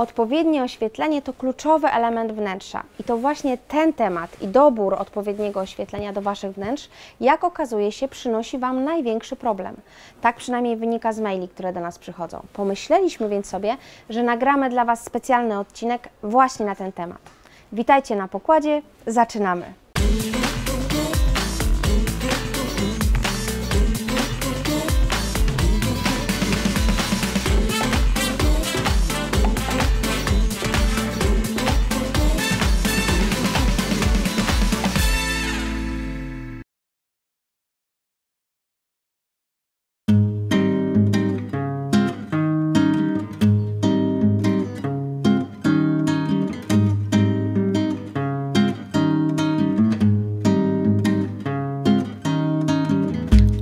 Odpowiednie oświetlenie to kluczowy element wnętrza i to właśnie ten temat i dobór odpowiedniego oświetlenia do Waszych wnętrz, jak okazuje się, przynosi Wam największy problem. Tak przynajmniej wynika z maili, które do nas przychodzą. Pomyśleliśmy więc sobie, że nagramy dla Was specjalny odcinek właśnie na ten temat. Witajcie na pokładzie, zaczynamy!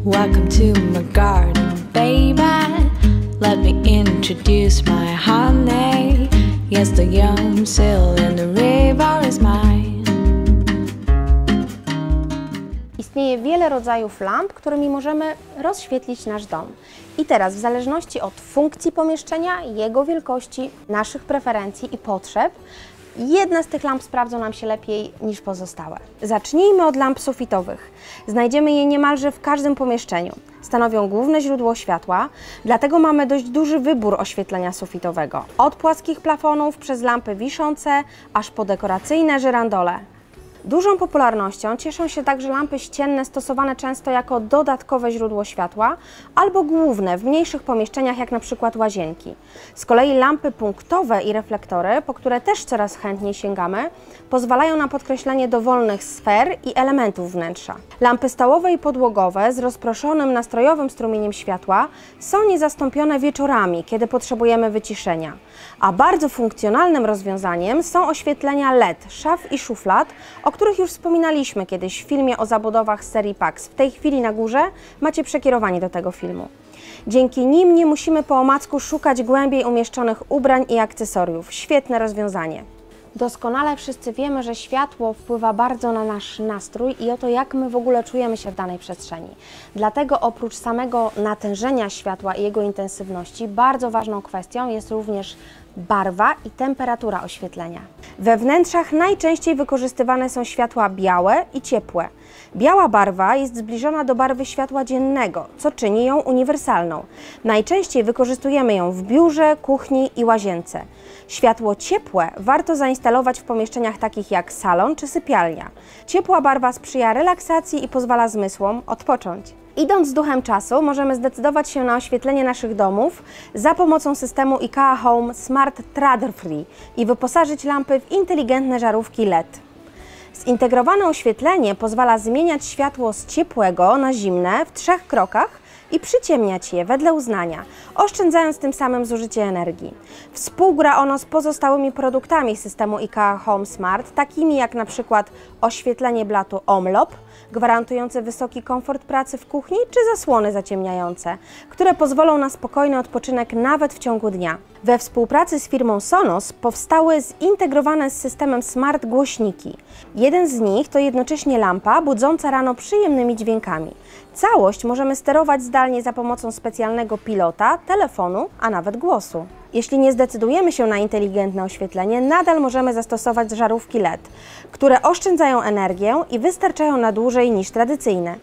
Welcome to my garden, baby. Let me introduce my honey. Yes, the young sail in the river is mine. Istnieje wiele rodzajów lamp, którymi możemy rozświetlić nasz dom. I teraz, w zależności od funkcji pomieszczenia, jego wielkości, naszych preferencji i potrzeb, jedna z tych lamp sprawdzą nam się lepiej niż pozostałe. Zacznijmy od lamp sufitowych. Znajdziemy je niemalże w każdym pomieszczeniu. Stanowią główne źródło światła, dlatego mamy dość duży wybór oświetlenia sufitowego. Od płaskich plafonów przez lampy wiszące, aż po dekoracyjne żyrandole. Dużą popularnością cieszą się także lampy ścienne stosowane często jako dodatkowe źródło światła albo główne w mniejszych pomieszczeniach jak na przykład łazienki. Z kolei lampy punktowe i reflektory, po które też coraz chętniej sięgamy, pozwalają na podkreślenie dowolnych sfer i elementów wnętrza. Lampy stołowe i podłogowe z rozproszonym nastrojowym strumieniem światła są niezastąpione wieczorami, kiedy potrzebujemy wyciszenia. A bardzo funkcjonalnym rozwiązaniem są oświetlenia LED, szaf i szuflad, o których już wspominaliśmy kiedyś w filmie o zabudowach z serii PAX. W tej chwili na górze macie przekierowanie do tego filmu. Dzięki nim nie musimy po omacku szukać głębiej umieszczonych ubrań i akcesoriów. Świetne rozwiązanie. Doskonale wszyscy wiemy, że światło wpływa bardzo na nasz nastrój i o to, jak my w ogóle czujemy się w danej przestrzeni. Dlatego oprócz samego natężenia światła i jego intensywności, bardzo ważną kwestią jest również barwa i temperatura oświetlenia. We wnętrzach najczęściej wykorzystywane są światła białe i ciepłe. Biała barwa jest zbliżona do barwy światła dziennego, co czyni ją uniwersalną. Najczęściej wykorzystujemy ją w biurze, kuchni i łazience. Światło ciepłe warto zainstalować w pomieszczeniach takich jak salon czy sypialnia. Ciepła barwa sprzyja relaksacji i pozwala zmysłom odpocząć. Idąc z duchem czasu, możemy zdecydować się na oświetlenie naszych domów za pomocą systemu IKEA Smart i wyposażyć lampy w inteligentne żarówki LED. Zintegrowane oświetlenie pozwala zmieniać światło z ciepłego na zimne w 3 krokach i przyciemniać je wedle uznania, oszczędzając tym samym zużycie energii. Współgra ono z pozostałymi produktami systemu IKEA Smart, takimi jak na przykład oświetlenie blatu OMLOP, gwarantujące wysoki komfort pracy w kuchni, czy zasłony zaciemniające, które pozwolą na spokojny odpoczynek nawet w ciągu dnia. We współpracy z firmą Sonos powstały zintegrowane z systemem Smart głośniki. Jeden z nich to jednocześnie lampa budząca rano przyjemnymi dźwiękami. Całość możemy sterować zdalnie za pomocą specjalnego pilota, telefonu, a nawet głosu. Jeśli nie zdecydujemy się na inteligentne oświetlenie, nadal możemy zastosować żarówki LED, które oszczędzają energię i wystarczają na dłużej niż tradycyjne.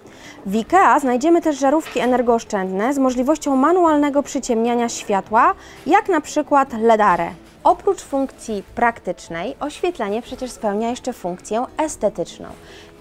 W IKEA znajdziemy też żarówki energooszczędne z możliwością manualnego przyciemniania światła, jak na przykład LEDare. Oprócz funkcji praktycznej, oświetlenie przecież spełnia jeszcze funkcję estetyczną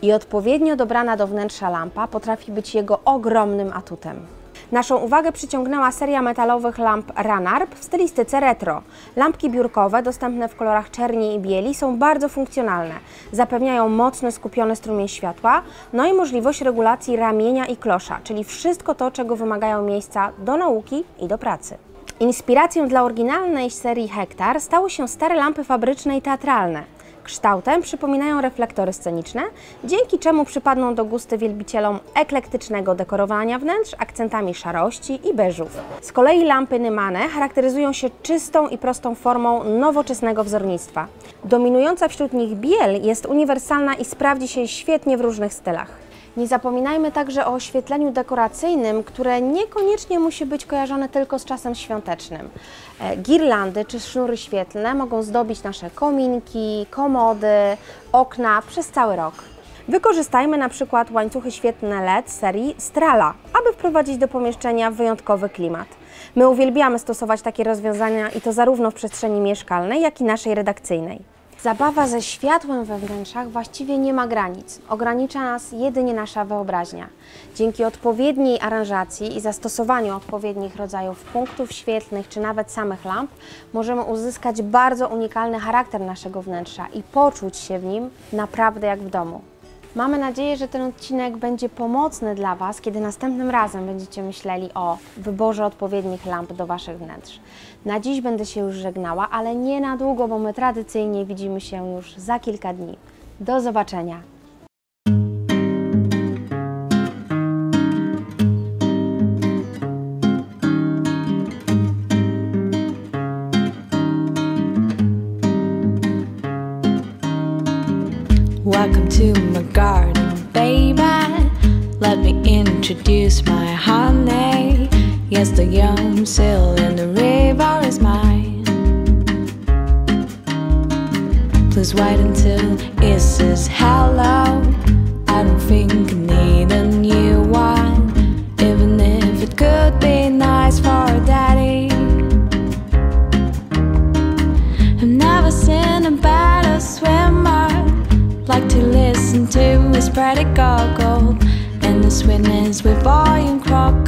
i odpowiednio dobrana do wnętrza lampa potrafi być jego ogromnym atutem. Naszą uwagę przyciągnęła seria metalowych lamp Ranarp w stylistyce retro. Lampki biurkowe, dostępne w kolorach czerni i bieli, są bardzo funkcjonalne. Zapewniają mocny, skupiony strumień światła, no i możliwość regulacji ramienia i klosza, czyli wszystko to, czego wymagają miejsca do nauki i do pracy. Inspiracją dla oryginalnej serii Hektar stały się stare lampy fabryczne i teatralne. Kształtem przypominają reflektory sceniczne, dzięki czemu przypadną do gustu wielbicielom eklektycznego dekorowania wnętrz akcentami szarości i beżów. Z kolei lampy Nymane charakteryzują się czystą i prostą formą nowoczesnego wzornictwa. Dominująca wśród nich biel jest uniwersalna i sprawdzi się świetnie w różnych stylach. Nie zapominajmy także o oświetleniu dekoracyjnym, które niekoniecznie musi być kojarzone tylko z czasem świątecznym. Girlandy czy sznury świetlne mogą zdobić nasze kominki, komody, okna przez cały rok. Wykorzystajmy na przykład łańcuchy świetlne LED serii Strala, aby wprowadzić do pomieszczenia wyjątkowy klimat. My uwielbiamy stosować takie rozwiązania i to zarówno w przestrzeni mieszkalnej, jak i naszej redakcyjnej. Zabawa ze światłem we wnętrzach właściwie nie ma granic. Ogranicza nas jedynie nasza wyobraźnia. Dzięki odpowiedniej aranżacji i zastosowaniu odpowiednich rodzajów punktów świetlnych czy nawet samych lamp możemy uzyskać bardzo unikalny charakter naszego wnętrza i poczuć się w nim naprawdę jak w domu. Mamy nadzieję, że ten odcinek będzie pomocny dla Was, kiedy następnym razem będziecie myśleli o wyborze odpowiednich lamp do Waszych wnętrz. Na dziś będę się już żegnała, ale nie na długo, bo my tradycyjnie widzimy się już za kilka dni. Do zobaczenia! Welcome to my garden, baby. Let me introduce my honey. Yes, the young sail in the river is mine. Please wait until it says hello. I don't think I need a new one, even if it could be nice for daddy. I've never seen a better swimmer. Like to listen to his pretty goggle and the sweetness with volume crop.